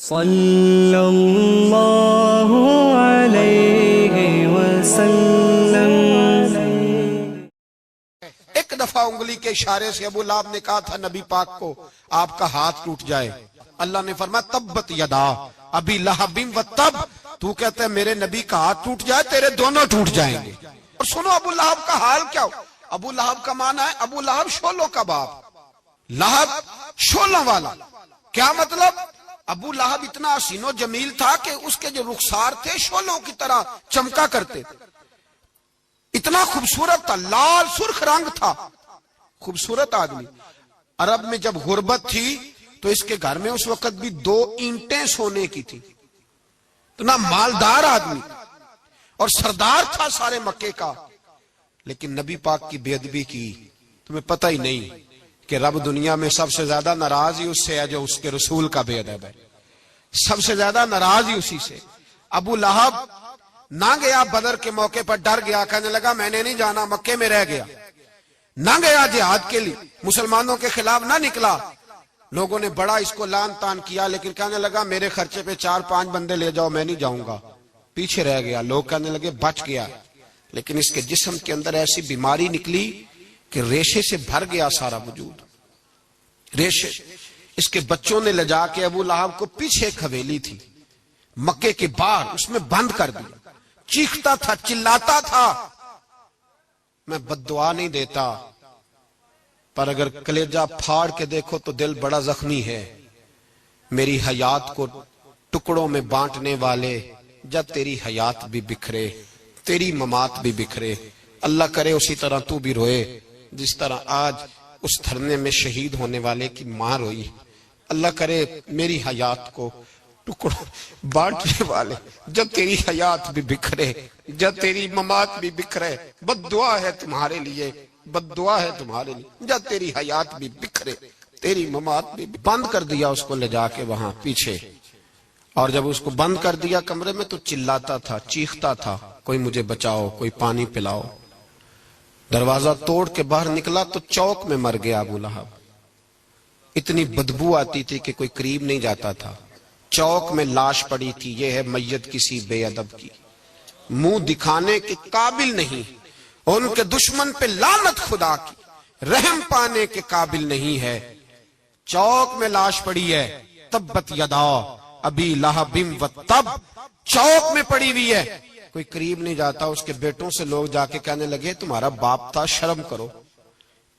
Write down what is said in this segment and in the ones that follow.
صلی اللہ علیہ وسلم۔ ایک دفعہ انگلی کے اشارے سے ابو لہب نے کہا تھا نبی پاک کو آپ کا ہاتھ ٹوٹ جائے، اللہ نے فرمایا تبت یدا ابی لہب و تب، تو کہتا ہے میرے نبی کا ہاتھ ٹوٹ جائے تیرے دونوں ٹوٹ جائیں گے۔ اور سنو ابو لہب کا حال کیا ہو۔ ابو لہب کا معنی ہے ابو لہب شولوں کا باپ، لہب شولوں والا۔ کیا مطلب؟ ابو لہب اتنا حسین و جمیل تھا کہ اس کے جو رخسار تھے شولوں کی طرح چمکا کرتے تھے، اتنا خوبصورت تھا، لال سرخ رنگ تھا، خوبصورت آدمی۔ عرب میں جب غربت تھی تو اس کے گھر میں اس وقت بھی 2 اینٹیں سونے کی تھی، اتنا مالدار آدمی اور سردار تھا سارے مکے کا۔ لیکن نبی پاک کی بے ادبی کی، تمہیں پتہ ہی نہیں کہ رب دنیا میں سب سے زیادہ ناراض ہی اس سے ہے جو اس کے رسول کا بے ادب ہے، سب سے زیادہ ناراض ہی اسی سے۔ ابو لہب نہ گیا بدر کے موقع پر، ڈر گیا، کہنے لگا میں نے نہیں جانا، مکے میں رہ گیا، نہ گیا جہاد کے لیے، مسلمانوں کے خلاف نہ نکلا۔ لوگوں نے بڑا اس کو لان تان کیا، لیکن کہنے لگا میرے خرچے پہ 4-5 بندے لے جاؤ، میں نہیں جاؤں گا، پیچھے رہ گیا۔ لوگ کہنے لگے بچ گیا، لیکن اس کے جسم کے اندر ایسی بیماری نکلی کہ ریشے سے بھر گیا سارا وجود، ریشے۔ اس کے بچوں نے لے جا کے ابو لہب کو پیچھے ایک حویلی تھی مکے کے باہر، اس میں بند کر دیا۔ چیختا تھا، چلاتا تھا، میں بد دعا نہیں دیتا، پر اگر کلیجہ پھاڑ کے دیکھو تو دل بڑا زخمی ہے۔ میری حیات کو ٹکڑوں میں بانٹنے والے، جب تیری حیات بھی بکھرے تیری ممات بھی بکھرے، اللہ کرے اسی طرح تو بھی روئے جس طرح آج اس دھرنے میں شہید ہونے والے کی ماں روئی۔ اللہ کرے میری حیات کو ٹکڑوں بانٹنے والے، جب تیری حیات بھی بکھرے جب تیری ممات بھی بکھرے، بد دعا ہے تمہارے لیے، بد دعا ہے تمہارے لیے، جب تیری حیات بھی بکھرے تیری ممات بھی۔ بند کر دیا اس کو لے جا کے وہاں پیچھے، اور جب اس کو بند کر دیا کمرے میں تو چلاتا تھا، چیختا تھا، کوئی مجھے بچاؤ، کوئی پانی پلاؤ۔ دروازہ توڑ کے باہر نکلا تو چوک میں مر گیا ابو لہب۔ اتنی بدبو آتی تھی کہ کوئی قریب نہیں جاتا تھا۔ چوک میں لاش پڑی تھی، یہ ہے میت کسی بے ادب کی، منہ دکھانے کے قابل نہیں، ان کے دشمن پہ لعنت خدا کی، رحم پانے کے قابل نہیں ہے۔ چوک میں لاش پڑی ہے، تبت یدا ابی لہب و تب، چوک میں پڑی ہوئی ہے، کوئی قریب نہیں جاتا۔ اس کے بیٹوں سے لوگ جا کے کہنے لگے تمہارا باپ تھا، شرم کرو۔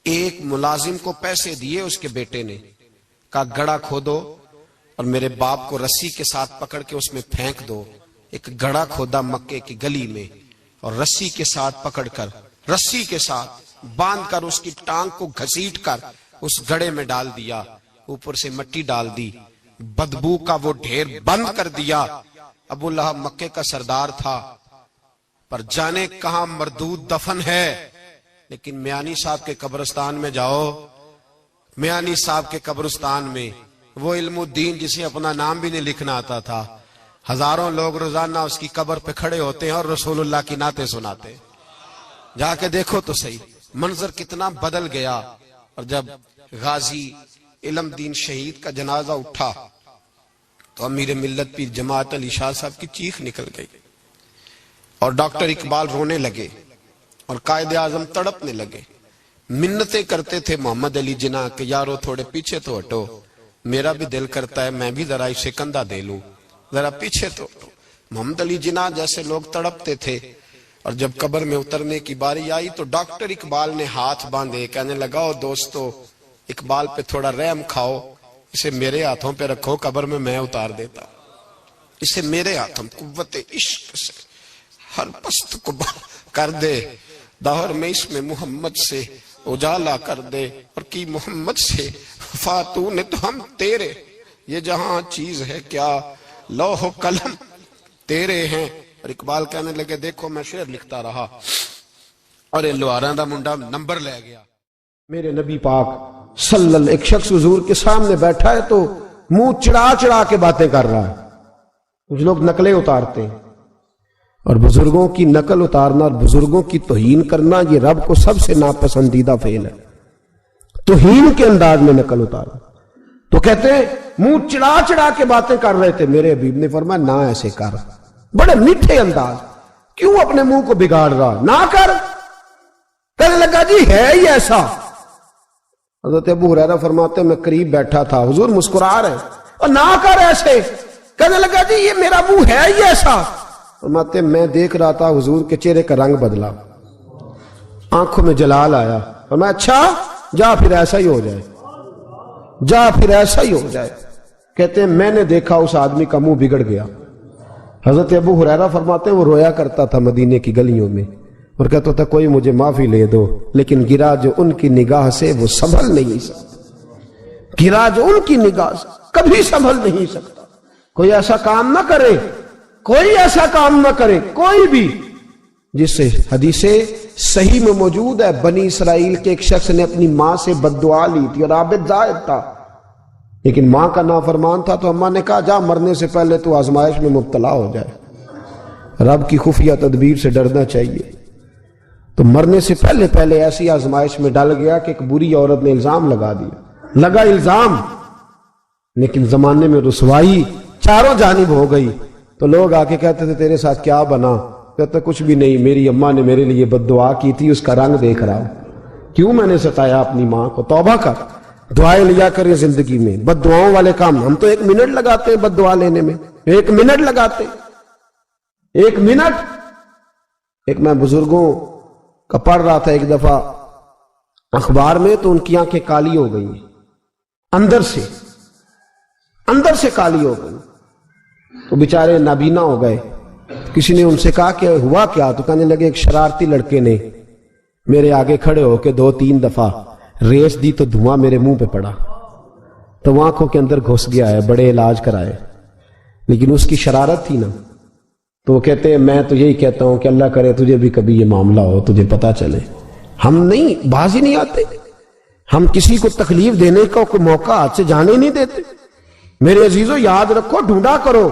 ایک ملازم کو پیسے دیے اس کے بیٹے نے، کہا گڑھا کھودو اور میرے باپ کو رسی کے ساتھ پکڑ کے اس میں پھینک دو۔ ایک گڑھا کھودا مکے کی گلی میں، اور رسی کے ساتھ پکڑ کر، رسی کے ساتھ باندھ کر اس کی ٹانگ کو گھسیٹ کر اس گڑھے میں ڈال دیا، اوپر سے مٹی ڈال دی، بدبو کا وہ ڈھیر بند کر دیا۔ ابو لہب مکے کا سردار تھا، پر جانے کہاں مردود دفن ہے۔ لیکن میانی صاحب کے قبرستان میں جاؤ، میانی صاحب کے قبرستان میں وہ علم الدین جسے اپنا نام بھی نہیں لکھنا آتا تھا، ہزاروں لوگ روزانہ اس کی قبر پہ کھڑے ہوتے ہیں اور رسول اللہ کی نعتیں سناتے ہیں۔ جا کے دیکھو تو صحیح منظر کتنا بدل گیا۔ اور جب غازی علم دین شہید کا جنازہ اٹھا تو امیر ملت پیر جماعت علی شاہ صاحب کی چیخ نکل گئی، اور ڈاکٹر اقبال رونے لگے، اور قائد اعظم تڑپنے لگے، منتیں کرتے تھے محمد علی جناح کہ یارو تھوڑے پیچھے تو ہٹو، میرا بھی دل کرتا ہے میں بھی ذرا اسے کندھا دے لوں، ذرا پیچھے تو ہٹو۔ محمد علی جناح جیسے لوگ تڑپتے تھے، اور جب قبر میں اترنے کی باری آئی تو ڈاکٹر اقبال نے ہاتھ باندھے، کہنے لگا او دوستو اقبال پہ تھوڑا رحم کھاؤ، اسے میرے ہاتھوں پہ رکھو، قبر میں اتار دیتا، اسے میرے ہاتھوں، قوت عشق سے ہر پست کو کر دے، دہر میں اس میں محمد سے اجالا کر دے، اور کی محمد سے فاتون تو ہم تیرے، یہ جہاں چیز ہے کیا لوح و قلم تیرے ہیں۔ اور اقبال کہنے لگے دیکھو میں شعر لکھتا رہا، اور لوہاراں دا منڈا نمبر لے گیا۔ میرے نبی پاک صلی اللہ، ایک شخص حضور کے سامنے بیٹھا ہے تو منہ چڑھا چڑھا کے باتیں کر رہا ہے۔ کچھ لوگ نقلیں اتارتے ہیں، اور بزرگوں کی نقل اتارنا اور بزرگوں کی توہین کرنا یہ رب کو سب سے ناپسندیدہ فعل ہے۔ توہین کے انداز میں نقل اتارنا، تو کہتے ہیں منہ چڑا چڑا کے باتیں کر رہے تھے. میرے حبیب نے فرمایا نہ ایسے کر, بڑے میٹھے انداز, کیوں اپنے منہ کو بگاڑ رہا, نہ کر. کہنے لگا جی ہے ہی ایسا. حضرت ابو ہریرہ فرماتے میں قریب بیٹھا تھا, حضور مسکرا رہے اور نہ کر ایسے. کہنے لگا جی یہ میرا منہ ہے ہی ایسا. فرماتے میں دیکھ رہا تھا حضور کے چہرے کا رنگ بدلا, آنکھوں میں جلال آیا. فرمایا اچھا جا پھر ایسا ہی ہو جائے, جا پھر ایسا ہی ہو جائے. کہتے ہیں میں نے دیکھا اس آدمی کا منہ بگڑ گیا. حضرت ابو ہریرہ فرماتے ہیں وہ رویا کرتا تھا مدینے کی گلیوں میں اور کہتا تھا کوئی مجھے معافی لے دو, لیکن گرا جو ان کی نگاہ سے وہ سنبھل نہیں سکتا. گرا جو ان کی نگاہ سے کبھی سنبھل نہیں سکتا. کوئی ایسا کام نہ کرے, کوئی ایسا کام نہ کرے, کوئی بھی, جس سے حدیث صحیح میں موجود ہے بنی اسرائیل کے ایک شخص نے اپنی ماں سے بد دعا لی تھی اور عابد زاہد تھا, لیکن ماں کا نافرمان تھا. تو اماں نے کہا جا مرنے سے پہلے تو آزمائش میں مبتلا ہو جائے. رب کی خفیہ تدبیر سے ڈرنا چاہیے. تو مرنے سے پہلے پہلے ایسی آزمائش میں ڈال گیا کہ ایک بری عورت نے الزام لگا دیا. لگا الزام, لیکن زمانے میں رسوائی چاروں جانب ہو گئی. تو لوگ آ کے کہتے تھے تیرے ساتھ کیا بنا؟ کہتا کچھ بھی نہیں, میری اماں نے میرے لیے بد دعا کی تھی, اس کا رنگ دیکھ رہا ہوں. کیوں میں نے ستایا اپنی ماں کو؟ توبہ کر, دعائیں لیا کریں زندگی میں. بد دعاؤں والے کام ہم تو 1 منٹ لگاتے ہیں بد دعا لینے میں, 1 منٹ لگاتے, 1 منٹ. ایک میں بزرگوں کا پڑھ رہا تھا ایک دفعہ اخبار میں, تو ان کی آنکھیں کالی ہو گئی, اندر سے کالی ہو گئی. تو بیچارے نابینا ہو گئے. کسی نے ان سے کہا کہ ہوا کیا؟ تو کہنے لگے ایک شرارتی لڑکے نے میرے آگے کھڑے ہو کے 2-3 دفعہ ریس دی تو دھواں میرے منہ پہ پڑا, تو آنکھوں کے اندر گھس گیا ہے, بڑے علاج کرائے, لیکن اس کی شرارت تھی نا. تو وہ کہتے ہیں میں تو یہی کہتا ہوں کہ اللہ کرے تجھے بھی کبھی یہ معاملہ ہو, تجھے پتا چلے. ہم نہیں, باز ہی نہیں آتے, ہم کسی کو تکلیف دینے کا کوئی موقع ہاتھ سے جانے نہیں دیتے. میرے عزیزو یاد رکھو, ڈھونڈا کرو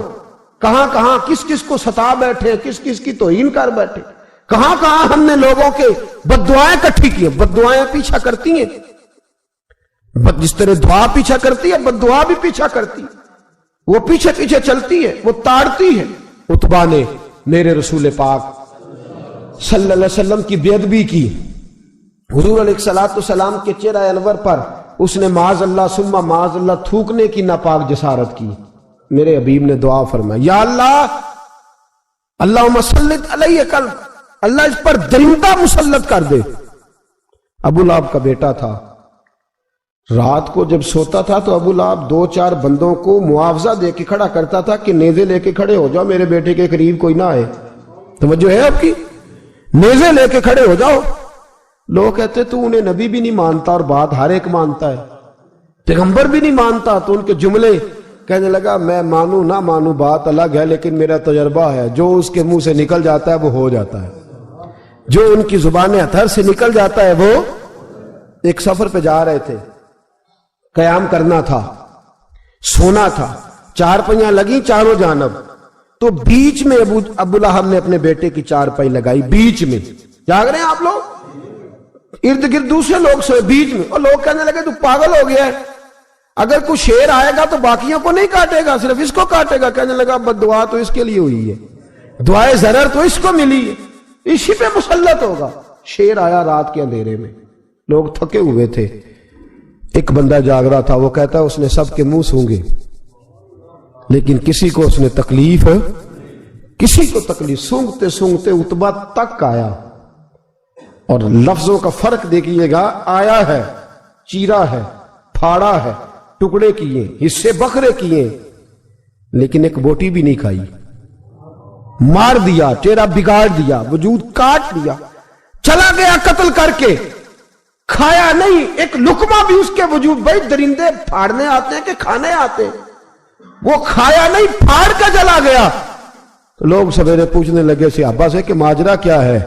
کہاں کہاں کس کس کو ستا بیٹھے, کس کس کی توہین کر بیٹھے, کہاں کہاں ہم نے لوگوں کے بد دعائیں اکٹھی کی. بد دعائیں پیچھا کرتی ہیں, جس طرح دعا پیچھا کرتی ہے بد دعا بھی پیچھا کرتی ہے. وہ پیچھے پیچھے چلتی ہے, وہ تاڑتی ہے. عتبہ نے میرے رسول پاک صلی اللہ علیہ وسلم کی بے ادبی کی. حضور علیہ الصلوۃ والسلام کے چہرہ انور پر اس نے معاذ اللہ ثم معاذ اللہ تھوکنے کی ناپاک جسارت کی. میرے حبیب نے دعا فرمائی, یا اللہ اللہم سلط علیہ کلب, اللہ اس پر درندہ مسلط کر دے. ابو لہب کا بیٹا تھا, رات کو جب سوتا تھا تو ابو لہب 2-4 بندوں کو معاوضہ دے کے کھڑا کرتا تھا کہ نیزے لے کے کھڑے ہو جاؤ, میرے بیٹے کے قریب کوئی نہ آئے. توجہ ہے آپ کی, نیزے لے کے کھڑے ہو جاؤ. لوگ کہتے تو انہیں نبی بھی نہیں مانتا اور بات ہر ایک مانتا ہے, پیغمبر بھی نہیں مانتا. تو ان کے جملے کہنے لگا میں مانوں نہ مانوں بات الگ ہے, لیکن میرا تجربہ ہے جو اس کے منہ سے نکل جاتا ہے وہ ہو جاتا ہے, جو ان کی زبان اتھر سے نکل جاتا ہے وہ. ایک سفر پہ جا رہے تھے, قیام کرنا تھا, سونا تھا, 4 پہیاں لگی چاروں جانب. تو بیچ میں ابو لہب نے اپنے بیٹے کی 4 پائی لگائی, بیچ میں. جاگ رہے ہیں آپ لوگ؟ ارد گرد دوسرے لوگ سوئے بیچ میں, اور لوگ کہنے لگے تو پاگل ہو گیا ہے, اگر کوئی شیر آئے گا تو باقیوں کو نہیں کاٹے گا, صرف اس کو کاٹے گا. کہنے لگا بد دعا تو اس کے لیے ہوئی ہے, دعائے ضرر تو اس کو ملی ہے, اسی پہ مسلط ہوگا. شیر آیا رات کے اندھیرے میں, لوگ تھکے ہوئے تھے, ایک بندہ جاگ رہا تھا. وہ کہتا ہے اس نے سب کے منہ سونگے, لیکن کسی کو اس نے تکلیف, کسی کو تکلیف. سونگتے سونگتے عتبہ تک آیا, اور لفظوں کا فرق دیکھیے گا, آیا ہے, چیرا ہے, پھاڑا ہے, ٹکڑے کیے, حصے بکھرے کیے, لیکن ایک بوٹی بھی نہیں کھائی. مار دیا, چہرہ بگاڑ دیا, وجود کاٹ دیا, چلا گیا قتل کر کے, کھایا نہیں ایک لقمہ بھی اس کے وجود. بھائی درندے پھاڑنے آتے ہیں کہ کھانے آتے ہیں؟ وہ کھایا نہیں, پھاڑ کے چلا گیا. تو لوگ سویرے پوچھنے لگے صحابہ سے کہ ماجرا کیا ہے؟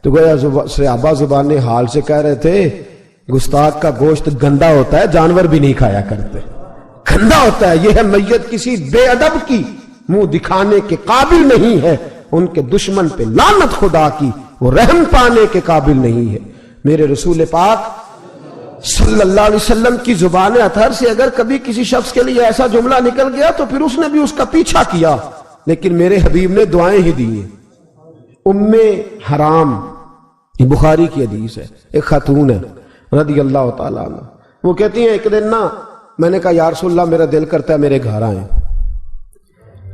تو گویا صحابہ زبان حال سے کہہ رہے تھے گستاخ کا گوشت گندا ہوتا ہے, جانور بھی نہیں کھایا کرتے, گندا ہوتا ہے. یہ ہے میت کسی بے ادب کی, منہ دکھانے کے قابل نہیں ہے. ان کے دشمن پہ لعنت خدا کی, وہ رحم پانے کے قابل نہیں ہے. میرے رسول پاک صلی اللہ علیہ وسلم کی زبان اطہر سے اگر کبھی کسی شخص کے لیے ایسا جملہ نکل گیا تو پھر اس نے بھی اس کا پیچھا کیا، لیکن میرے حبیب نے دعائیں ہی دی ہیں۔ ام حرام، یہ بخاری کی حدیث ہے، ایک خاتون ہے رضی اللہ تعالیٰ عنہ، وہ کہتی ہیں ایک دن نا میں نے کہا یا رسول اللہ میرا دل کرتا ہے میرے گھر آئیں،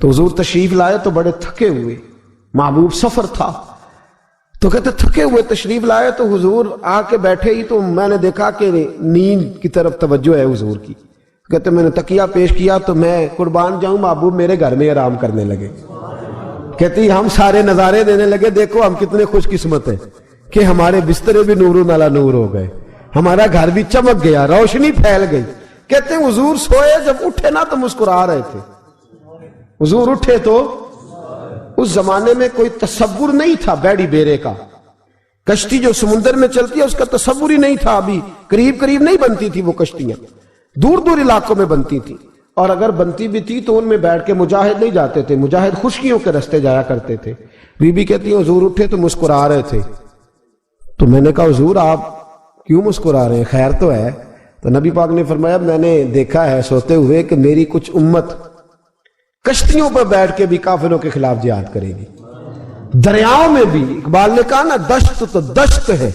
تو حضور تشریف لائے تو بڑے تھکے ہوئے، محبوب سفر تھا تو کہتے تھکے ہوئے تشریف لائے تو حضور آ کے بیٹھے ہی تو میں نے دیکھا کہ نیند کی طرف توجہ ہے حضور کی، کہتے میں نے تکیہ پیش کیا تو میں قربان جاؤں محبوب میرے گھر میں آرام کرنے لگے، کہتی ہم سارے نظارے دینے لگے، دیکھو ہم کتنے خوش قسمت ہیں کہ ہمارے بسترے بھی نور نالا نور ہو گئے، ہمارا گھر بھی چمک گیا، روشنی پھیل گئی۔ کہتے ہیں حضور سوئے جب اٹھے نا تو مسکرا رہے تھے، حضور اٹھے تو اس زمانے میں کوئی تصور نہیں تھا بیڑی بیرے کا، کشتی جو سمندر میں چلتی ہے اس کا تصور ہی نہیں تھا، ابھی قریب قریب نہیں بنتی تھی وہ کشتیاں، دور دور علاقوں میں بنتی تھی، اور اگر بنتی بھی تھی تو ان میں بیٹھ کے مجاہد نہیں جاتے تھے، مجاہد خشکیوں کے رستے جایا کرتے تھے۔ بی بی کہتی ہیں حضور اٹھے تو مسکرا رہے تھے، تو میں نے کہا حضور آپ کیوں مسکرا رہے ہیں، خیر تو ہے؟ تو نبی پاک نے فرمایا میں نے دیکھا ہے سوتے ہوئے کہ میری کچھ امت کشتیوں پر بیٹھ کے بھی کافروں کے خلاف جہاد کرے گی، دریاؤں میں بھی، اقبال نے کہا نا دشت تو دشت ہے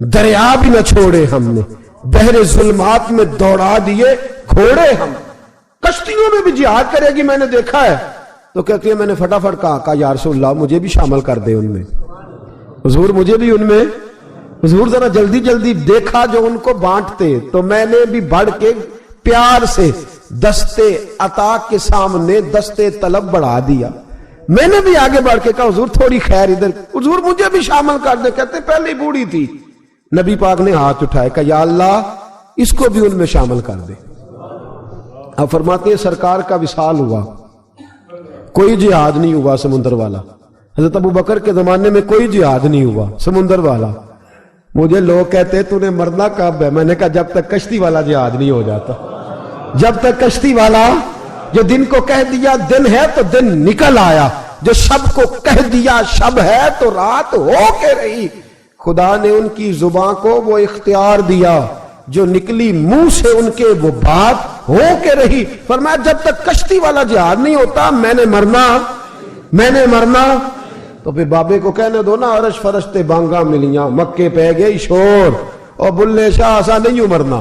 دریا بھی نہ چھوڑے ہم نے، بحر ظلمات میں دوڑا دیے گھوڑے ہم، کشتیوں میں بھی جہاد کرے گی میں نے دیکھا ہے۔ تو کہتی ہے میں نے فٹافٹ کہا یا رسول اللہ مجھے بھی شامل کر دے ان میں، حضور مجھے بھی ان میں، حضور ذرا جلدی جلدی، دیکھا جو ان کو بانٹتے تو میں نے بھی بڑھ کے پیار سے دستے عطا کے سامنے دستے طلب بڑھا دیا، میں نے بھی آگے بڑھ کے کہا حضور تھوڑی خیر ادھر، حضور مجھے بھی شامل کر دے، کہتے پہلے بوڑھی تھی، نبی پاک نے ہاتھ اٹھائے کہ یا اللہ اس کو بھی ان میں شامل کر دے۔ اب فرماتے ہیں سرکار کا وصال ہوا، کوئی جہاد نہیں ہوا سمندر والا، حضرت ابو بکر کے زمانے میں کوئی جہاد نہیں ہوا سمندر والا۔ مجھے لوگ کہتے تو نے مرنا کب ہے، میں نے کہا جب تک کشتی والا جہاد نہیں ہو جاتا، جب تک کشتی والا، جو دن کو کہہ دیا دن ہے تو دن نکل آیا، جو شب کو کہہ دیا شب ہے تو رات ہو کے رہی، خدا نے ان کی زبان کو وہ اختیار دیا جو نکلی منہ سے ان کے وہ بات ہو کے رہی۔ فرمایا جب تک کشتی والا جہاد نہیں ہوتا میں نے مرنا۔ تو پھر بابے کو کہنے دو نا عرش فرشتے بانگا ملیاں، مکے پہ گئی شور، اور بلے شاہ ایسا نہیں مرنا،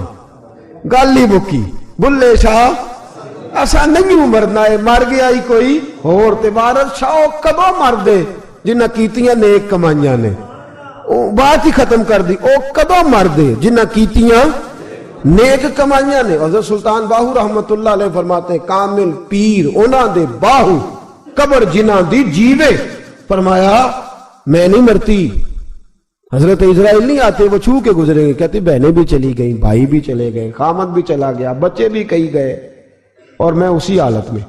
گالی بکی بلے شاہ ایسا نہیں مرنا ہے، مر گیا ہی کوئی اور تے بارش شاہ کدو مر دے جنہ کیتیاں نیک کمائیاں نے، بات ہی ختم کر دی، او کدو مر دے جنہ کیتیاں نیک کمائیاں نے۔ حضرت سلطان باہو رحمت اللہ علیہ فرماتے ہیں کامل پیر اونا دے باہو قبر جنہ دی جیوے، فرمایا میں نہیں مرتی، حضرت اسرائیل نہیں آتے وہ چھو کے گزرے گئے، کہتے بہنیں بھی چلی گئیں، بھائی بھی چلے گئے، خامد بھی چلا گیا، بچے بھی کئی گئے، اور میں اسی حالت میں۔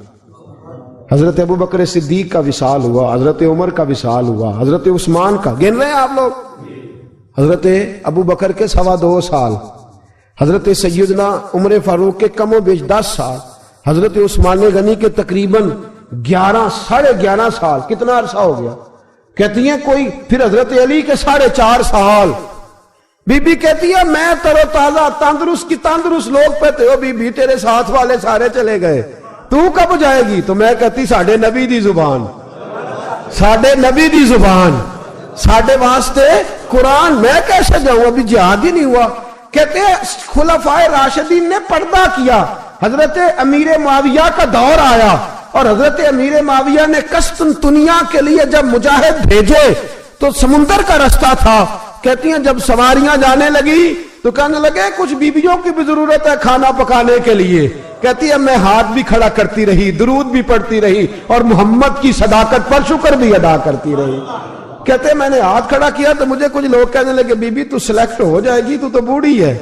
حضرت ابو بکر صدیق کا وصال ہوا، حضرت عمر کا وصال ہوا، حضرت عثمان کا، گن رہے ہیں آپ لوگ، حضرت ابو بکر کے 2.25 سال، حضرت سیدنا عمر فاروق کے کم و بیش 10 سال، حضرت عثمان غنی کے تقریباً 11.5 سال، کتنا عرصہ ہو گیا؟ کہتی ہیں کوئی، پھر حضرت علی کے 4.5 سال۔ بی بی کہتی ہے میں تر و تازہ تندرست کی تندرست، لوگ پہتے ہو بی بی تیرے ساتھ والے سارے چلے گئے، تو کب جائے گی؟ تو میں کہتی ساڑھے نبی دی زبان، ساڑھے نبی دی زبان، ساڑھے واسطے قرآن، میں کیسے جاؤں، ابھی جہاد ہی نہیں ہوا۔ کہتے ہیں خلفائے راشدین نے پردہ کیا، حضرت امیر معاویہ کا دور آیا، اور حضرت امیر معاویہ نے قسطنطنیہ کے لیے جب مجاہد بھیجے تو سمندر کا رستہ تھا، کہتی ہیں جب سواریاں جانے لگی تو کہنے لگے کچھ بیویوں کی بھی ضرورت ہے کھانا پکانے کے لیے، کہتی ہے میں ہاتھ بھی کھڑا کرتی رہی، درود بھی پڑھتی رہی، اور محمد کی صداقت پر شکر بھی ادا کرتی رہی۔ کہتے ہیں میں نے ہاتھ کھڑا کیا تو مجھے کچھ لوگ کہنے لگے بی بی تو سلیکٹ ہو جائے گی، تو بوڑھی ہے۔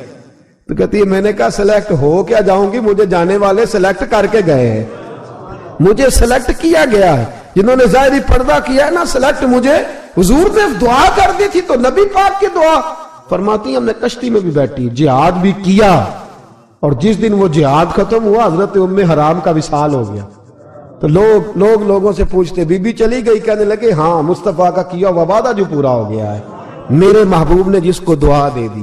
تو کہتی ہے میں نے کہا سلیکٹ ہو کیا جاؤں گی، مجھے جانے والے سلیکٹ کر کے گئے ہیں، مجھے سلیکٹ کیا گیا ہے، جنہوں نے ظاہری پردہ کیا ہے نا سلیکٹ، مجھے حضور نے دعا کر دی تھی تو نبی پاک کی دعا۔ فرماتی ہم نے کشتی میں بھی بیٹھی، جہاد بھی کیا، اور جس دن وہ جہاد ختم ہوا حضرت ام حرام کا وصال ہو گیا، تو لوگوں سے پوچھتے بی بی چلی گئی، کہنے لگے ہاں مصطفیٰ کا کیا ہوا وعدہ جو پورا ہو گیا ہے، میرے محبوب نے جس کو دعا دے دی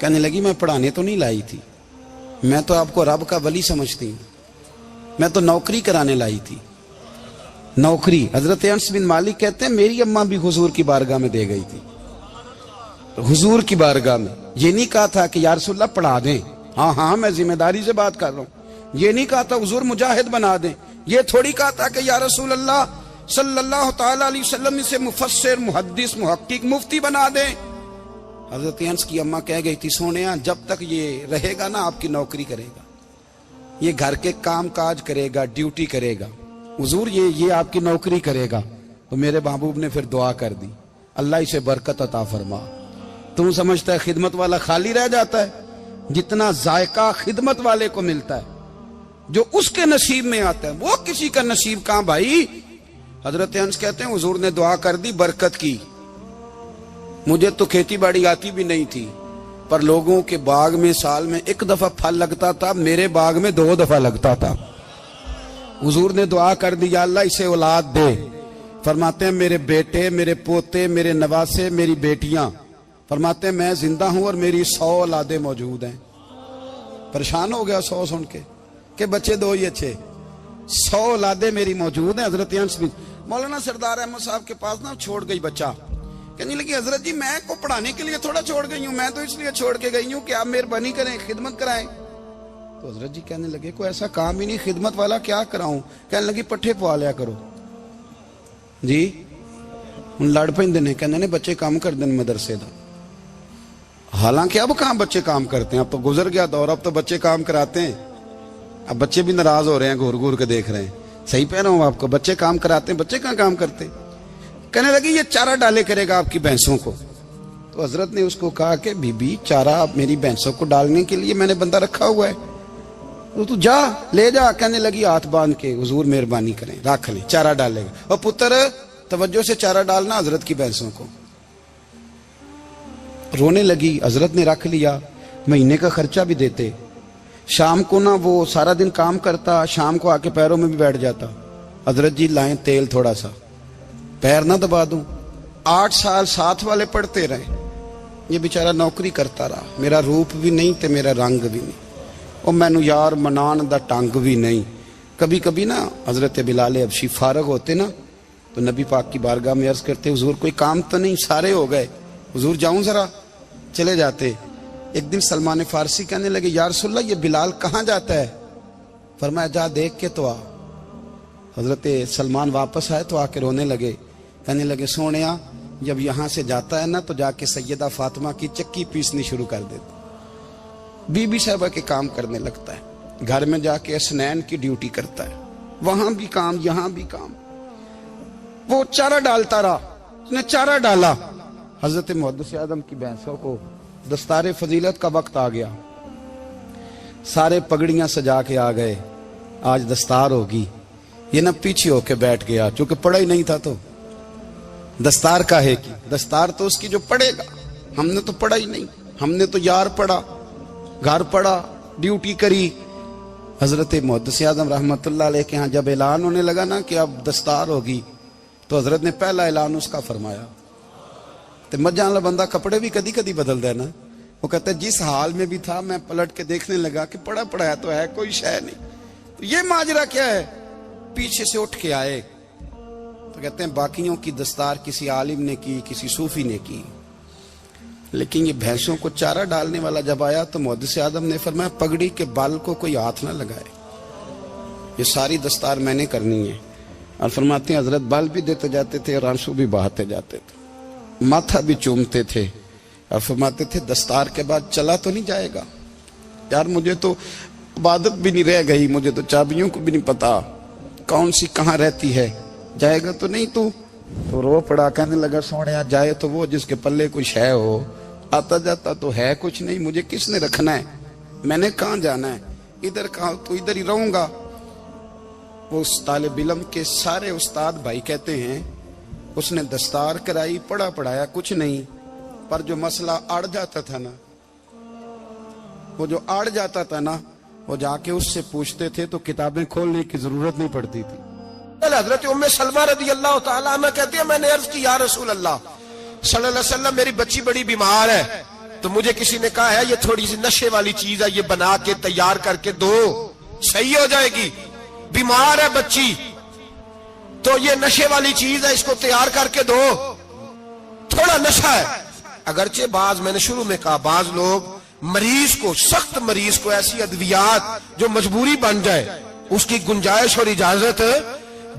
کہنے لگی میں پڑھانے تو نہیں لائی تھی، میں تو آپ کو رب کا ولی سمجھتی ہوں، میں تو نوکری کرانے لائی تھی، نوکری۔ حضرت انس بن مالک کہتے ہیں میری اماں بھی حضور کی بارگاہ میں دے گئی تھی، حضور کی بارگاہ میں۔ یہ نہیں کہا تھا کہ یا رسول اللہ پڑھا دیں، ہاں ہاں میں ذمہ داری سے بات کر رہا ہوں، یہ نہیں کہا تھا حضور مجاہد بنا دیں، یہ تھوڑی کہا تھا کہ یا رسول اللہ صلی اللہ تعالی علیہ وسلم سے مفسر، محدث، محقق، مفتی بنا دیں۔ حضرت انس کی اماں کہہ گئی تھی سونیا جب تک یہ رہے گا نا آپ کی نوکری کرے گا، یہ گھر کے کام کاج کرے گا، ڈیوٹی کرے گا، حضور یہ آپ کی نوکری کرے گا۔ تو میرے محبوب نے پھر دعا کر دی، اللہ اسے برکت عطا فرما۔ تم سمجھتا ہے خدمت والا خالی رہ جاتا ہے؟ جتنا ذائقہ خدمت والے کو ملتا ہے، جو اس کے نصیب میں آتا ہے، وہ کسی کا نصیب کہاں بھائی۔ حضرت انس کہتے ہیں حضور نے دعا کر دی، برکت کی۔ مجھے تو کھیتی باڑی آتی بھی نہیں تھی، پر لوگوں کے باغ میں سال میں ایک دفعہ پھل لگتا تھا، میرے باغ میں 2 دفعہ لگتا تھا۔ حضور نے دعا کر دی یا اللہ اسے اولاد دے۔ فرماتے ہیں میرے بیٹے، میرے پوتے، میرے نواسے، میری بیٹیاں، فرماتے ہیں میں زندہ ہوں اور میری 100 اولادیں موجود ہیں۔ پریشان ہو گیا 100 سن کے کہ بچے 2 ہی اچھے، 100 اولادیں میری موجود ہیں۔ حضرت انس بن مولانا سردار احمد صاحب کے پاس نا چھوڑ گئی بچہ، کہنے لگی حضرت جی میں کو پڑھانے کے لیے تھوڑا چھوڑ گئی ہوں، میں تو اس لیے چھوڑ کے گئی ہوں کہ آپ مہربانی کریں، خدمت کرائیں۔ تو حضرت جی کہنے لگے کوئی ایسا کام ہی نہیں، خدمت والا کیا کراؤں؟ کہنے لگی پٹھے پوا لیا کرو جی۔ ان لڑ پیندے نے، کہنے نے بچے کام کر دیں مدرسے دا۔ حالانکہ اب کہاں بچے کام کرتے ہیں، اب تو گزر گیا دور، اب تو بچے کام کراتے ہیں۔ اب بچے بھی ناراض ہو رہے ہیں، گھور گھور کے دیکھ رہے ہیں۔ صحیح پہ رہا ہوں آپ کو، بچے کام کراتے ہیں، بچے کہاں کام کرتے ہیں۔ کہنے لگی یہ چارہ ڈالے کرے گا آپ کی بھینسوں کو۔ تو حضرت نے اس کو کہا کہ بی بی چارہ میری بھینسوں کو ڈالنے کے لیے میں نے بندہ رکھا ہوا ہے، تو جا لے جا۔ کہنے لگی ہاتھ باندھ کے حضور مہربانی کریں رکھ لیں، چارہ ڈالے گا۔ اور پتر توجہ سے چارہ ڈالنا حضرت کی بھینسوں کو۔ رونے لگی، حضرت نے رکھ لیا، مہینے کا خرچہ بھی دیتے۔ شام کو نا وہ سارا دن کام کرتا، شام کو آ کے پیروں میں بھی بیٹھ جاتا، حضرت جی لائیں تیل تھوڑا سا، پیر نہ دبا دوں۔ 8 سال ساتھ والے پڑھتے رہے، یہ بیچارہ نوکری کرتا رہا، میرا روپ بھی نہیں تے میرا رنگ بھی نہیں، اور مینو یار منان دا ٹنگ بھی نہیں۔ کبھی کبھی نا حضرت بلال حبشی فارغ ہوتے نا تو نبی پاک کی بارگاہ میں عرض کرتے حضور کوئی کام تو نہیں، سارے ہو گئے، حضور جاؤں ذرا، چلے جاتے۔ ایک دن سلمان فارسی کہنے لگے یا رسول اللہ یہ بلال کہاں جاتا ہے؟ فرمایا جا دیکھ کے تو آ۔ حضرت سلمان واپس آئے تو آ کے رونے لگے، کہنے لگے سونیا جب یہاں سے جاتا ہے نا تو جا کے سیدہ فاطمہ کی چکی پیسنی شروع کر دیتا، بی بی صاحبہ کے کام کرنے لگتا ہے، گھر میں جا کے اسنین کی ڈیوٹی کرتا ہے، وہاں بھی کام یہاں بھی کام۔ وہ چارہ ڈالتا رہا، اس نے چارہ ڈالا۔ حضرت محدث اعظم کی بھینسوں کو دستار فضیلت کا وقت آ گیا، سارے پگڑیاں سجا کے آ گئے، آج دستار ہوگی۔ یہ نہ پیچھے ہو کے بیٹھ گیا، چونکہ پڑھا ہی نہیں تھا تو دستار کاہے کی، دستار تو اس کی جو پڑھے گا، ہم نے تو پڑھا ہی نہیں، ہم نے تو یار پڑھا، گھر پڑھا، ڈیوٹی کری۔ حضرت محدث اعظم رحمت اللہ علیہ کے ہاں جب اعلان ہونے لگا نا کہ اب دستار ہوگی تو حضرت نے پہلا اعلان اس کا فرمایا۔ تو مجھے والا بندہ کپڑے بھی کدی کدی بدل دے نا، وہ کہتا ہے جس حال میں بھی تھا میں پلٹ کے دیکھنے لگا کہ پڑھا پڑھایا تو ہے، کوئی شے نہیں، تو یہ ماجرا کیا ہے؟ پیچھے سے اٹھ کے آئے تو کہتے ہیں باقیوں کی دستار کسی عالم نے کی، کسی صوفی نے کی، لیکن یہ بھینسوں کو چارہ ڈالنے والا جب آیا تو محدث اعظم نے فرمایا پگڑی کے بال کو کوئی ہاتھ نہ لگائے، یہ ساری دستار میں نے کرنی ہے۔ اور فرماتے ہیں حضرت بال بھی دیتے جاتے تھے اور آنسو بھی بہاتے جاتے تھے، ماتھا بھی چومتے تھے، اور فرماتے تھے دستار کے بعد چلا تو نہیں جائے گا یار، مجھے تو عبادت بھی نہیں رہ گئی، مجھے تو چابیوں کو بھی نہیں پتا کون سی کہاں رہتی ہے، جائے گا تو نہیں تو رو پڑا، کہنے لگا سونیا جائے تو وہ جس کے پلے کچھ ہے ہو، آتا جاتا تو ہے کچھ نہیں، مجھے کس نے رکھنا ہے، میں نے کہاں جانا ہے، ادھر کہاں تو ادھر ہی رہوں گا۔ وہ اس طالب علم کے سارے استاد بھائی کہتے ہیں اس نے دستار کرائی، پڑھا پڑھایا کچھ نہیں، پر جو مسئلہ اڑ جاتا تھا نا، وہ جو اڑ جاتا تھا نا، وہ جا کے اس سے پوچھتے تھے تو کتابیں کھولنے کی ضرورت نہیں پڑتی تھی۔ حضرت ام سلمہ رضی اللہ تعالیٰ عنہ کہتی ہے میں نے عرض کی یا رسول اللہ صلی اللہ علیہ وسلم میری بچی بڑی بیمار ہے، تو مجھے کسی نے کہا ہے یہ تھوڑی سی نشے والی چیز ہے، یہ بنا کے تیار کر کے دو، صحیح ہو جائے گی، بیمار ہے بچی تو یہ نشے والی چیز ہے، اس کو تیار کر کے دو، تھوڑا نشہ ہے۔ اگرچہ بعض، میں نے شروع میں کہا، بعض لوگ مریض کو، سخت مریض کو ایسی ادویات جو مجبوری بن جائے اس کی گنجائش اور اجازت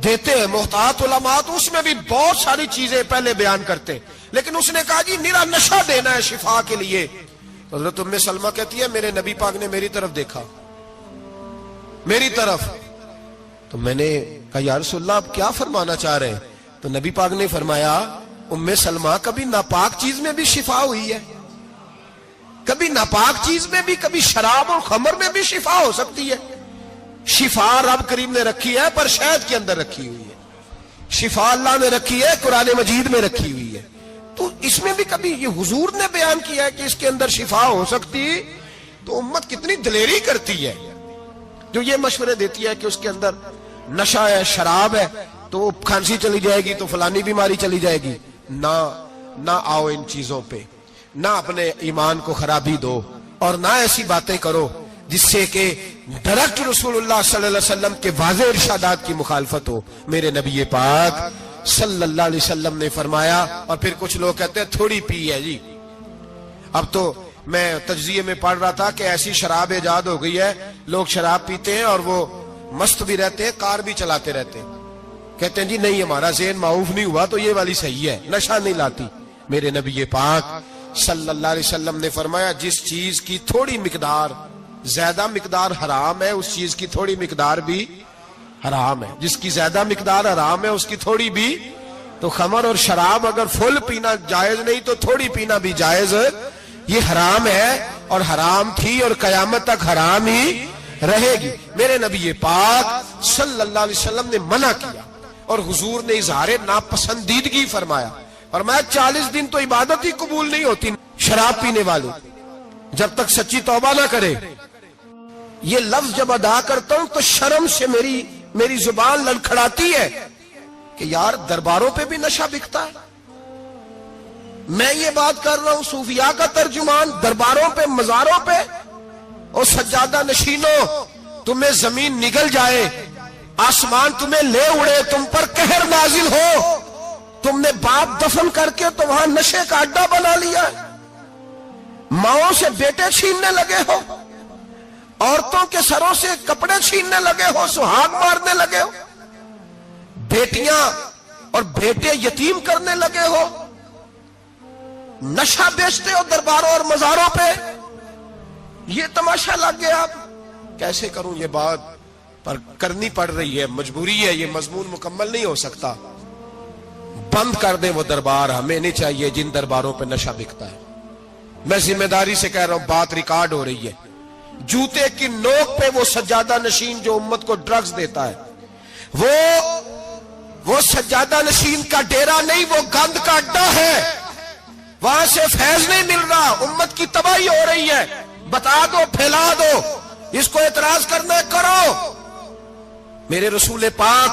دیتے ہیں، محتاط علماء تو اس میں بھی بہت ساری چیزیں پہلے بیان کرتے ہیں، لیکن اس نے کہا جی میرا نشہ دینا ہے شفا کے لیے۔ حضرت ام سلمہ کہتی ہے میرے نبی پاک نے میری طرف دیکھا، میری طرف، تو میں نے کہا یا رسول اللہ آپ کیا فرمانا چاہ رہے ہیں؟ تو نبی پاک نے فرمایا ام سلمہ کبھی ناپاک چیز میں بھی شفا ہوئی ہے، کبھی ناپاک چیز میں بھی، کبھی شراب اور خمر میں بھی شفا ہو سکتی ہے۔ شفا رب کریم نے رکھی ہے پر شہد کے اندر رکھی ہوئی ہے، شفا اللہ نے رکھی ہے قرآن مجید میں رکھی ہوئی ہے، تو اس میں بھی کبھی یہ حضور نے بیان کیا ہے کہ اس کے اندر شفا ہو سکتی، تو امت کتنی دلیری کرتی ہے جو یہ مشورے دیتی ہے کہ اس کے اندر نشہ ہے، شراب ہے، تو کھانسی چلی جائے گی تو فلانی بیماری چلی جائے گی۔ نہ آؤ ان چیزوں پہ، نہ اپنے ایمان کو خرابی دو، اور نہ ایسی باتیں کرو جس سے کہ ڈائریکٹ رسول اللہ صلی اللہ علیہ وسلم کے واضح ارشادات کی مخالفت ہو۔ میرے نبی پاک صلی اللہ علیہ وسلم نے فرمایا، اور پھر کچھ لوگ کہتے ہیں تھوڑی پی ہے جی۔ اب تو میں تجزیے میں پڑھ رہا تھا کہ ایسی شراب ایجاد ہو گئی ہے، لوگ شراب پیتے ہیں اور وہ مست بھی رہتے ہیں، کار بھی چلاتے رہتے ہیں، کہتے ہیں جی نہیں ہمارا ذہن معاف نہیں ہوا تو یہ والی صحیح ہے، نشہ نہیں لاتی۔ میرے نبی پاک صلی اللہ علیہ وسلم نے فرمایا جس چیز کی تھوڑی مقدار، زیادہ مقدار حرام ہے اس چیز کی تھوڑی مقدار بھی حرام ہے، جس کی زیادہ مقدار حرام ہے اس کی تھوڑی بھی۔ تو خمر اور شراب اگر فل پینا جائز نہیں تو تھوڑی پینا بھی جائز، یہ حرام ہے اور حرام تھی اور قیامت تک حرام ہی رہے گی۔ میرے نبی پاک صلی اللہ علیہ وسلم نے منع کیا اور حضور نے اظہار ناپسندیدگی فرمایا، اور میں 40 دن تو عبادت ہی قبول نہیں ہوتی شراب پینے والوں جب تک سچی توبہ نہ کرے۔ یہ لفظ جب ادا کرتا ہوں تو شرم سے میری زبان لڑکھڑاتی ہے کہ یار درباروں پہ بھی نشہ بکتا ہے۔ میں یہ بات کر رہا ہوں صوفیاء کا ترجمان، درباروں پہ، مزاروں پہ، اور سجادہ نشینوں تمہیں زمین نگل جائے، آسمان تمہیں لے اڑے، تم پر قہر نازل ہو، تم نے باپ دفن کر کے تو وہاں نشے کا اڈا بنا لیا، ماؤں سے بیٹے چھیننے لگے ہو، عورتوں کے سروں سے کپڑے چھیننے لگے ہو، سہاگ مارنے لگے ہو، بیٹیاں اور بیٹے یتیم کرنے لگے ہو، نشہ بیچتے ہو درباروں اور مزاروں پہ، یہ تماشا لگ گیا۔ آپ کیسے کروں یہ بات، پر کرنی پڑ رہی ہے، مجبوری ہے، یہ مضمون مکمل نہیں ہو سکتا۔ بند کر دیں وہ دربار، ہمیں نہیں چاہیے جن درباروں پہ نشہ بکتا ہے۔ میں ذمہ داری سے کہہ رہا ہوں، بات ریکارڈ ہو رہی ہے۔ جوتے کی نوک پہ وہ سجادہ نشین جو امت کو ڈرگز دیتا ہے، وہ سجادہ نشین کا ڈیرا نہیں، وہ گند کا اڈا ہے، وہاں سے فیض نہیں مل رہا، امت کی تباہی ہو رہی ہے۔ بتا دو، پھیلا دو، اس کو اعتراض کرنا ہے کرو۔ میرے رسول پاک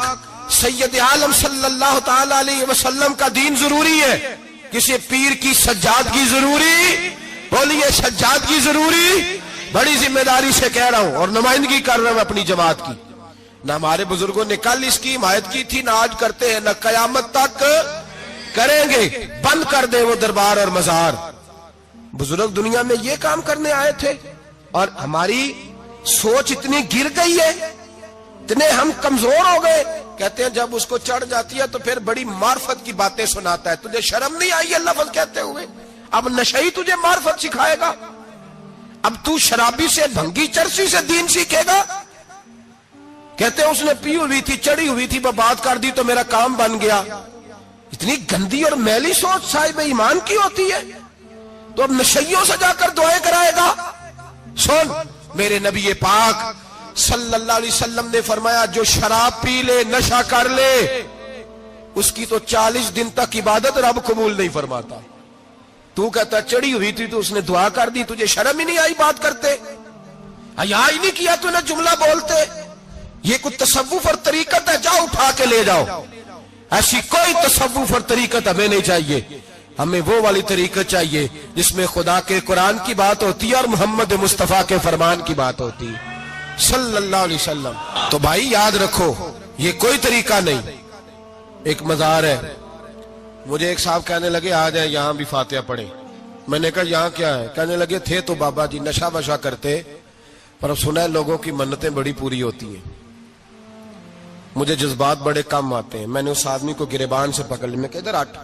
سید عالم صلی اللہ تعالی علیہ وسلم کا دین ضروری ہے، کسی پیر کی سجادگی ضروری، بولیے سجادگی ضروری، بڑی ذمہ داری سے کہہ رہا ہوں اور نمائندگی کر رہا ہوں اپنی جماعت کی۔ نہ ہمارے بزرگوں نے کل اس کی حمایت کی تھی، نہ آج کرتے ہیں، نہ قیامت تک کریں گے۔ بند کر دے وہ دربار اور مزار۔ بزرگ دنیا میں یہ کام کرنے آئے تھے، اور ہماری سوچ اتنی گر گئی ہے، اتنے ہم کمزور ہو گئے۔ کہتے ہیں جب اس کو چڑھ جاتی ہے تو پھر بڑی معرفت کی باتیں سناتا ہے۔ تجھے شرم نہیں آئی ہے لفظ کہتے ہوئے؟ اب نشئی تجھے معرفت سکھائے گا؟ اب تو شرابی سے، بھنگی چرسی سے دین سیکھے گا؟ کہتے ہیں اس نے پی ہوئی تھی، چڑھی ہوئی تھی، بات کر دی تو میرا کام بن گیا۔ اتنی گندی اور میلی سوچ صاحب ایمان کی ہوتی ہے، تو اب نشیوں سے جا کر دعائیں کرائے گا؟ سن، میرے نبی پاک صلی اللہ علیہ وسلم نے فرمایا جو شراب پی لے، نشہ کر لے، اس کی تو 40 دن تک عبادت رب قبول نہیں فرماتا۔ تو کہتا چڑھی ہوئی تھی تو اس نے دعا کر دی، تجھے شرم ہی نہیں آئی بات کرتے؟ حیا ہی نہیں کیا تو نے جملہ بولتے؟ یہ کوئی تصوف اور طریقت ہے؟ جاؤ اٹھا کے لے جاؤ، ایسی کوئی تصوف اور طریقت ہمیں نہیں چاہیے۔ ہمیں وہ والی طریقہ چاہیے جس میں خدا کے قرآن کی بات ہوتی ہے اور محمد مصطفیٰ کے فرمان کی بات ہوتی ہے صلی اللہ علیہ وسلم. تو بھائی یاد رکھو یہ کوئی طریقہ نہیں. ایک مزار ہے, مجھے ایک صاحب کہنے لگے آ جائیں یہاں بھی فاتحہ پڑھیں. میں نے کہا یہاں کیا ہے؟ کہنے لگے تھے تو بابا جی نشہ وشا کرتے, پر اب سنا ہے لوگوں کی منتیں بڑی پوری ہوتی ہیں. مجھے جذبات بڑے کم آتے ہیں. میں نے اس آدمی کو گریبان سے پکڑ لی, میں کہ ادھر ہٹ,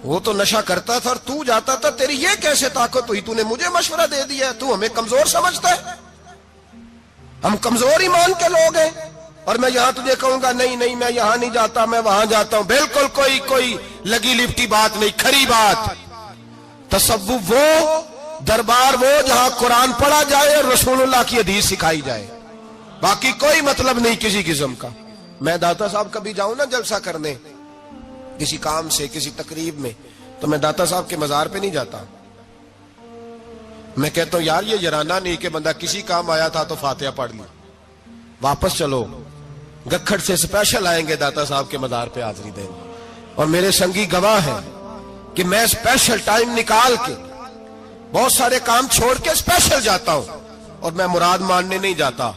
وہ تو نشہ کرتا تھا اور تو جاتا تھا, تیری یہ کیسے طاقت ہوئی؟ تو نے مجھے مشورہ دے دیا, تو ہمیں کمزور سمجھتا ہے؟ ہم کمزور ایمان کے لوگ ہیں, اور میں یہاں تجھے کہوں گا نہیں نہیں میں یہاں نہیں جاتا, میں وہاں جاتا ہوں. بالکل کوئی لگی لپٹی بات نہیں, کھری بات. تصوف وہ, دربار وہ جہاں قرآن پڑھا جائے اور رسول اللہ کی حدیث سکھائی جائے, باقی کوئی مطلب نہیں کسی قسم کا. میں داتا صاحب کبھی جاؤں نا جلسہ کرنے کسی کام سے, کسی تقریب میں, تو میں داتا صاحب کے مزار پہ نہیں جاتا. میں کہتا ہوں یار یہ یرانہ نہیں کہ بندہ کسی کام آیا تھا تو فاتحہ پڑھ لی, واپس چلو. گکھڑ سے اسپیشل آئیں گے داتا صاحب کے مزار پہ حاضری دیں گے, اور میرے سنگی گواہ ہیں کہ میں اسپیشل ٹائم نکال کے بہت سارے کام چھوڑ کے اسپیشل جاتا ہوں, اور میں مراد ماننے نہیں جاتا,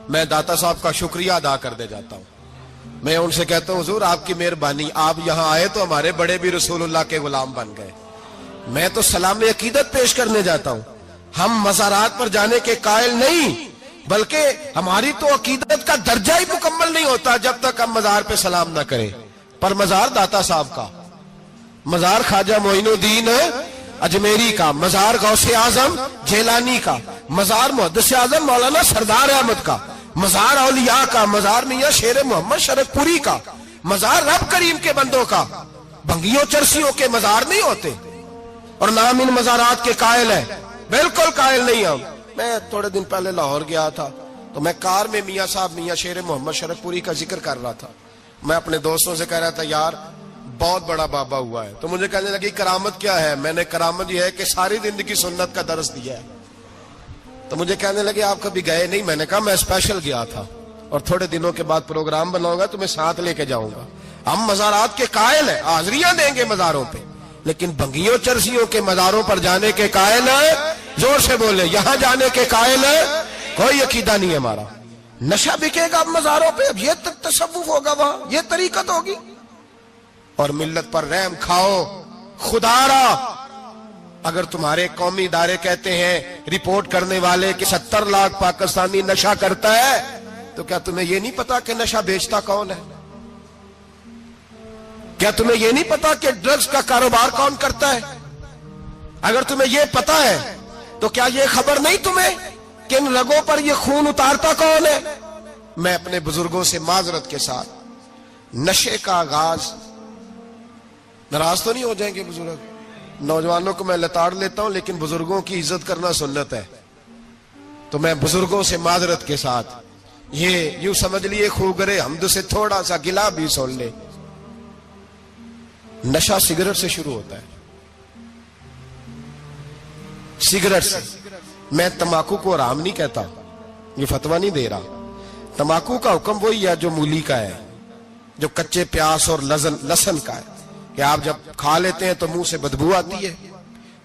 میں داتا صاحب کا شکریہ ادا کر دے جاتا ہوں. میں ان سے کہتا ہوں حضور آپ کی مہربانی, آپ یہاں آئے تو ہمارے بڑے بھی رسول اللہ کے غلام بن گئے. میں تو سلام عقیدت پیش کرنے جاتا ہوں. ہم مزارات پر جانے کے قائل نہیں, بلکہ ہماری تو عقیدت کا درجہ ہی مکمل نہیں ہوتا جب تک ہم مزار پہ سلام نہ کریں. پر مزار داتا صاحب کا, مزار خواجہ معین الدین اجمیری کا, مزار غوث اعظم جیلانی کا, مزار محدث اعظم مولانا سردار احمد کا, مزار اولیاء کا, مزار میاں شیر محمد شرک پوری کا, مزار رب کریم کے بندوں کا. بھنگیوں چرسیوں کے مزار نہیں ہوتے, اور نام ان مزارات کے قائل ہے, بالکل قائل نہیں ہم. میں تھوڑے دن پہلے لاہور گیا تھا, تو میں کار میں میاں صاحب میاں شیر محمد شرک پوری کا ذکر کر رہا تھا. میں اپنے دوستوں سے کہہ رہا تھا یار بہت بڑا بابا ہوا ہے. تو مجھے کہنے لگی کرامت کیا ہے؟ میں نے کرامت یہ ہے کہ ساری زندگی سنت کا درس دیا ہے. تو مجھے کہنے لگے آپ کبھی گئے نہیں؟ میں نے کہا میں اسپیشل گیا تھا, اور تھوڑے دنوں کے بعد پروگرام بناؤں گا تو میں ساتھ لے کے جاؤں گا. ہم مزارات کے قائل ہیں, حاضریاں دیں گے مزاروں پہ, لیکن بھنگیوں چرسیوں کے مزاروں پر جانے کے قائل ہیں. زور سے بولے, یہاں جانے کے قائل ہیں. کوئی عقیدہ نہیں ہے ہمارا. نشہ بکے گا اب مزاروں پہ, اب یہ تصوف ہوگا وہاں, یہ طریقت ہوگی. اور ملت پر رحم کھاؤ خدا را. اگر تمہارے قومی ادارے کہتے ہیں رپورٹ کرنے والے کہ 70 لاکھ پاکستانی نشہ کرتا ہے, تو کیا تمہیں یہ نہیں پتا کہ نشہ بیچتا کون ہے؟ کیا تمہیں یہ نہیں پتا کہ ڈرگز کا کاروبار کون کرتا ہے؟ اگر تمہیں یہ پتا ہے تو کیا یہ خبر نہیں تمہیں کہ ان رگوں پر یہ خون اتارتا کون ہے؟ میں اپنے بزرگوں سے معذرت کے ساتھ, نشے کا آغاز, ناراض تو نہیں ہو جائیں گے بزرگ, نوجوانوں کو میں لتاڑ لیتا ہوں لیکن بزرگوں کی عزت کرنا سنت ہے, تو میں بزرگوں سے معذرت کے ساتھ یہ یوں سمجھ لیے خوگرے حمد سے تھوڑا سا گلا بھی سن لے. نشہ سگریٹ سے شروع ہوتا ہے, سگریٹ سے. میں تمباکو کو حرام نہیں کہتا, یہ فتویٰ نہیں دے رہا. تمباکو کا حکم وہی ہے جو مولی کا ہے, جو کچے پیاز اور لہسن کا ہے, کہ آپ جب کھا لیتے ہیں تو منہ سے بدبو آتی ہے,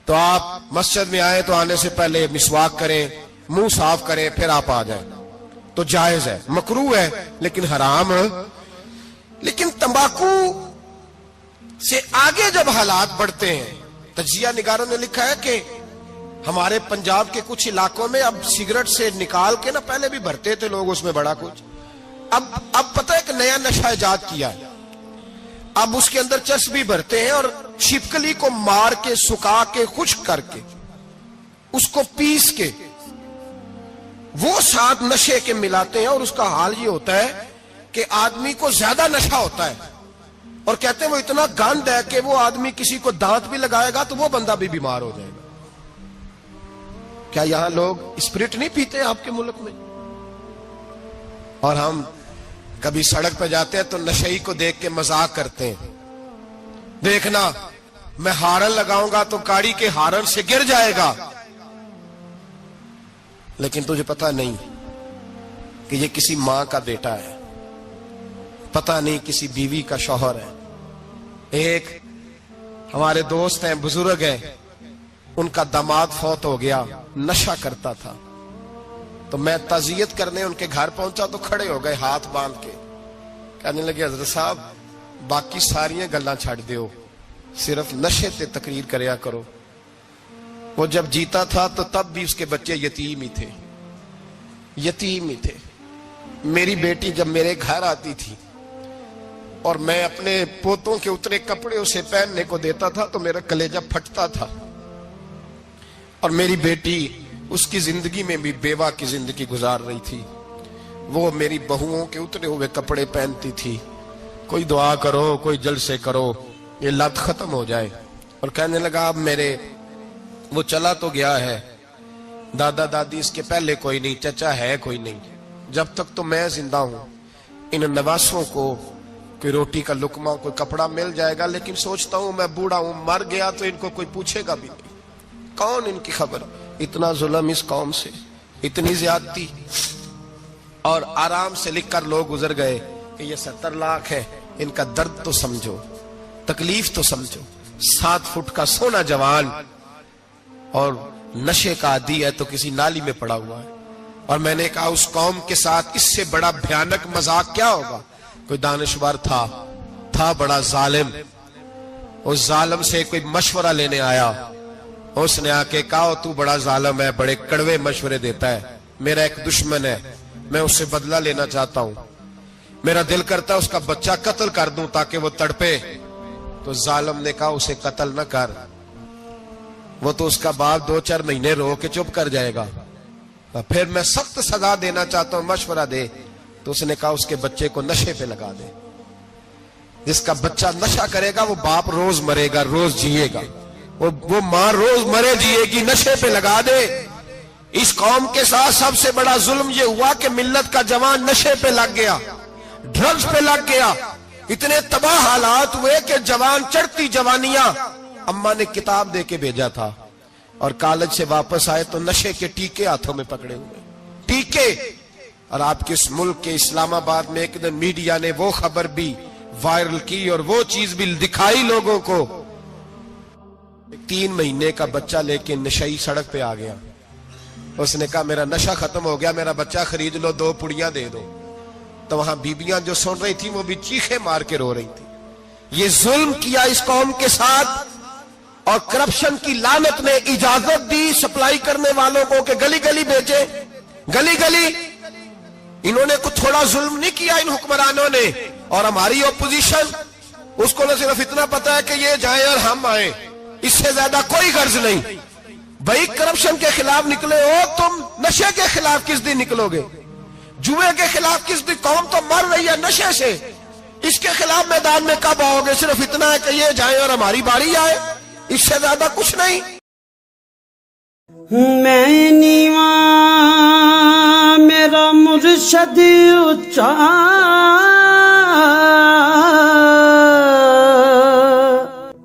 تو آپ مسجد میں آئے تو آنے سے پہلے مسواک کریں, منہ صاف کریں, پھر آپ آ جائیں. تو جائز ہے, مکروہ ہے لیکن حرام ہے. لیکن تمباکو سے آگے جب حالات بڑھتے ہیں, تجزیہ نگاروں نے لکھا ہے کہ ہمارے پنجاب کے کچھ علاقوں میں اب سگریٹ سے نکال کے نا, پہلے بھی بھرتے تھے لوگ اس میں بڑا کچھ, اب پتہ ہے کہ نیا نشہ ایجاد کیا ہے. اب اس کے اندر چربی بھرتے ہیں اور چھپکلی کو مار کے, سکھا کے, خشک کر کے, اس کو پیس کے وہ ساتھ نشے کے ملاتے ہیں, اور اس کا حال یہ ہوتا ہے کہ آدمی کو زیادہ نشہ ہوتا ہے, اور کہتے ہیں وہ اتنا گند ہے کہ وہ آدمی کسی کو دانت بھی لگائے گا تو وہ بندہ بھی بیمار ہو جائے گا. کیا یہاں لوگ اسپرٹ نہیں پیتے آپ کے ملک میں؟ اور ہم کبھی سڑک پہ جاتے ہیں تو نشئی کو دیکھ کے مذاق کرتے ہیں, دیکھنا میں ہارن لگاؤں گا تو گاڑی کے ہارن سے گر جائے گا. لیکن تجھے پتا نہیں کہ یہ کسی ماں کا بیٹا ہے, پتا نہیں کسی بیوی کا شوہر ہے. ایک ہمارے دوست ہیں, بزرگ ہیں, ان کا داماد فوت ہو گیا, نشہ کرتا تھا. تو میں تعزیت کرنے ان کے گھر پہنچا تو کھڑے ہو گئے ہاتھ باندھ کے, کہنے لگے حضرت صاحب باقی ساریاں گلاں چھڑ دیو, صرف نشے تے تقریر کریا کرو. وہ جب جیتا تھا تو تب بھی اس کے بچے یتیم ہی تھے, یتیم ہی تھے. میری بیٹی جب میرے گھر آتی تھی اور میں اپنے پوتوں کے اترے کپڑے اسے پہننے کو دیتا تھا تو میرا کلیجہ پھٹتا تھا. اور میری بیٹی اس کی زندگی میں بھی بیوہ کی زندگی گزار رہی تھی. وہ میری بہوؤں کے اترے ہوئے کپڑے پہنتی تھی. کوئی دعا کرو, کوئی جلسے کرو, یہ لت ختم ہو جائے. اور کہنے لگا اب میرے وہ چلا تو گیا ہے, دادا دادی اس کے پہلے کوئی نہیں, چچا ہے کوئی نہیں, جب تک تو میں زندہ ہوں ان نواسوں کو کوئی روٹی کا لقمہ, کوئی کپڑا مل جائے گا. لیکن سوچتا ہوں میں بوڑھا ہوں, مر گیا تو ان کو کوئی پوچھے گا بھی نہیں, کون ان کی خبر. اتنا ظلم اس قوم سے, اتنی زیادتی. اور آرام سے لکھ کر لوگ گزر گئے کہ یہ 70 لاکھ ہے, ان کا درد تو سمجھو, تکلیف تو سمجھو. 7 فٹ کا سونا جوان اور نشے کا عادی ہے تو کسی نالی میں پڑا ہوا ہے. اور میں نے کہا اس قوم کے ساتھ اس سے بڑا بھیانک مذاق کیا ہوگا. کوئی دانشور تھا بڑا ظالم, اس ظالم سے کوئی مشورہ لینے آیا. اس نے آ کے کہا تو بڑا ظالم ہے, بڑے کڑوے مشورے دیتا ہے, میرا ایک دشمن ہے, میں اس سے بدلہ لینا چاہتا ہوں, میرا دل کرتا ہے اس کا بچہ قتل کر دوں تاکہ وہ تڑپے. تو ظالم نے کہا اسے قتل نہ کر, وہ تو اس کا باپ 2-4 مہینے رو کے چپ کر جائے گا. پھر میں سخت سزا دینا چاہتا ہوں, مشورہ دے. تو اس نے کہا اس کے بچے کو نشے پہ لگا دے. جس کا بچہ نشہ کرے گا وہ باپ روز مرے گا, روز جیے گا, وہ ماں روز مرے جیے گی, نشے پہ لگا دے. اس قوم کے ساتھ سب سے بڑا ظلم یہ ہوا کہ ملت کا جوان نشے پہ لگ گیا, ڈرگز پہ لگ گیا. اتنے تباہ حالات ہوئے کہ جوان چڑھتی جوانیاں, اماں نے کتاب دے کے بھیجا تھا, اور کالج سے واپس آئے تو نشے کے ٹیکے ہاتھوں میں پکڑے ہوئے, ٹیکے. اور آپ کے اس ملک کے اسلام آباد میں ایک دن میڈیا نے وہ خبر بھی وائرل کی اور وہ چیز بھی دکھائی لوگوں کو. 3 مہینے کا بچہ لے کے نشئی سڑک پہ آ گیا. اس نے کہا میرا نشہ ختم ہو گیا, میرا بچہ خرید لو, 2 پڑیاں دے دو. تو وہاں بیبیاں جو سن رہی تھی وہ بھی چیخے مار کے رو رہی تھی. یہ ظلم کیا اس قوم کے ساتھ, اور کرپشن کی لعنت نے اجازت دی سپلائی کرنے والوں کو کہ گلی گلی بیچے, گلی گلی. انہوں نے کچھ تھوڑا ظلم نہیں کیا ان حکمرانوں نے. اور ہماری اپوزیشن, اس کو نہ صرف اتنا پتا ہے کہ یہ جائیں اور ہم آئیں, اس سے زیادہ کوئی غرض نہیں. بھائی کرپشن کے خلاف نکلے ہو تم, نشے کے خلاف کس دن نکلو گے, جوئے کے خلاف کس دن. قوم تو مر رہی ہے نشے سے, اس کے خلاف میدان میں کب آؤ گے. صرف اتنا ہے کہ یہ جائیں اور ہماری باری آئے, اس سے زیادہ کچھ نہیں. میں نیواں میرا مرشد اچا,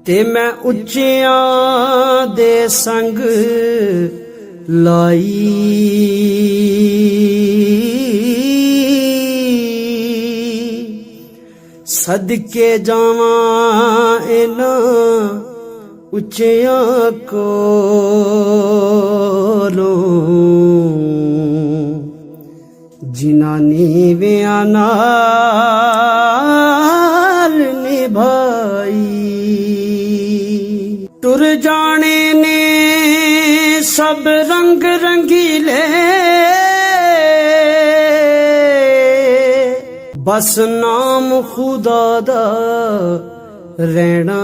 تے میں اچیاں دے سنگ لائی. صدقے جاواں انہاں اچیاں کولوں, جنہاں نیویاں نال نبھائی. ٹر جانے نے سب رنگ رنگیلے, بس نام خدا دا رہنا.